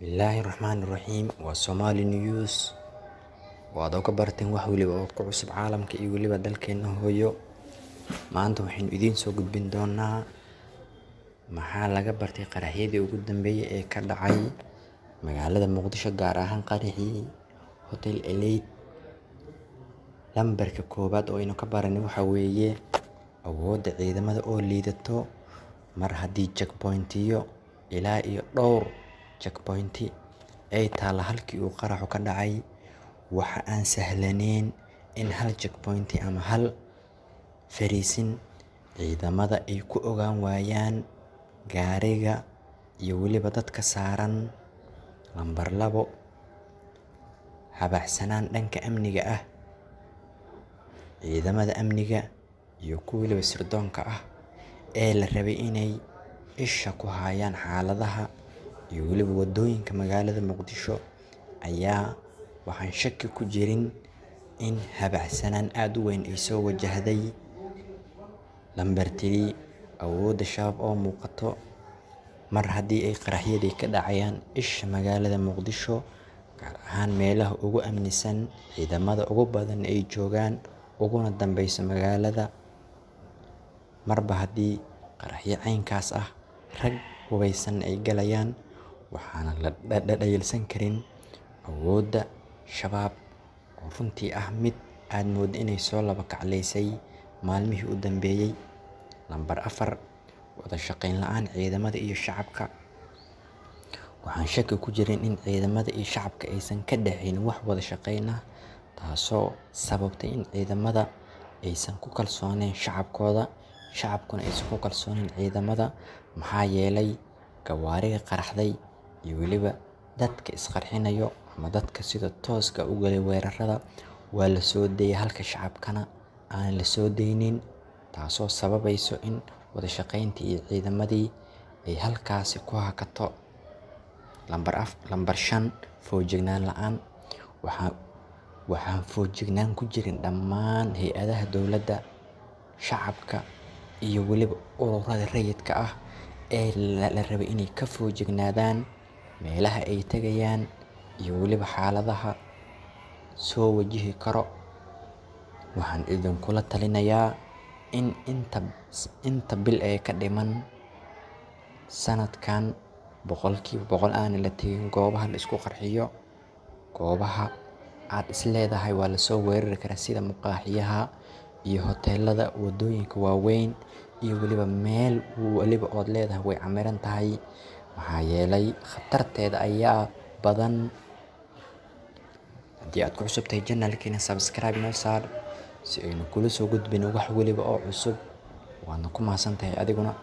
Bismillahirrahmanirrahiim. Waa Somali News. Waad oga barteen wax waliba oo ku cusub caalamka iyo waliba dalkeena hooyo. Maanta waxaynu idiin soo gudbin doonaa maxaa laga bartay qaraxyadii ugu dambeeyay ee ka dhacay magaalada Muqdisho, gaar ahaan qaraxii Hotel Elite. Lambarka koowaad oo aynu ka baranay waxa weeye awoodda ciidamada oo liidato mar haddii checkpointiyo ilaa iyo dhowr checkpointi ay taala halkii uu qaraxu ka dhacay. Waxa aan sahlaneyn in hal checkpointi ama hal fariisin ciidamada ay ku ogaan waayaan gaariga iyo waliba dadka saaran. Lambar labo, habacsanaan dhanka amniga ah. Ciidamada amniga iyo kuwa waliba sirdoonka ah ee la rabay inay isha ku hayaan xaaladaha iyo waliba wadooyinka magaalada Muqdisho ayaa waxaan shaki ku jirin in habacsanaan aad u weyn ay soo wajahday. Lambar 3, awoodda shabaab oo muuqato mar haddii ay qaraxyadii ka dhacayaan isha magaalada Muqdisho, gaar ahaan meelaha ugu amnisan, ciidamada ugu badan ay joogaan, uguna dambeysa magaalada. Marba haddii qaraxyo caynkaas ah rag hubeysan ay galayaan, waxaana la dhayalsan karin awoodda shabaab oo runtii ah mid aad moodo inay soo laba kacleysay maalmihii u dambeeyay. Lambar 4, wada shaqeyn la'aan ciidamada iyo shacabka. Waxaan shaki ku jirin in ciidamada iyo shacabka aysan ka dhaxayn wax wada shaqeyn ah, taasoo sababtay in ciidamada aysan ku kalsooneyn shacabkooda, shacabkuna aysan ku kalsooneyn ciidamada. Maxaa yeelay gawaariga qaraxday iyo waliba dadka isqarxinayo ama dadka sida tooska u galay weerarada waa la soo dayay, halka shacabkana aan la soo daynin, taasoo sababayso in wada shaqeyntii iyo ciidamadii ay halkaasi ku hakato. Lambar 5, foojignaan la'aan. Waxaan foojignaan ku jirin dhammaan hay'adaha dowladda, shacabka iyo waliba ururada rayidka ah ee la rabay inay ka foojignaadaan meelaha ay tagayaan iyo waliba xaaladaha soo wajihi karo. Waxaan idinkula talinayaa in inta bil ay ka dhiman sanadkan boqolkiiba boqol aan la tegin goobaha la isku qarxiyo, goobaha aad isleedahay waa lasoo weerari karaa sida maqaaxiyaha iyo hoteelada wadooyinka waaweyn iyo waliba meel waliba ood leedahay way camiran tahay. Maxaa yeelay khatarteeda ayaa badan. Haddii aad ku cusub tahay channelkeena, subscribe noo saar si aynu kula soo gudbino wax waliba oo cusub. Waadna ku mahadsantahay adiguna.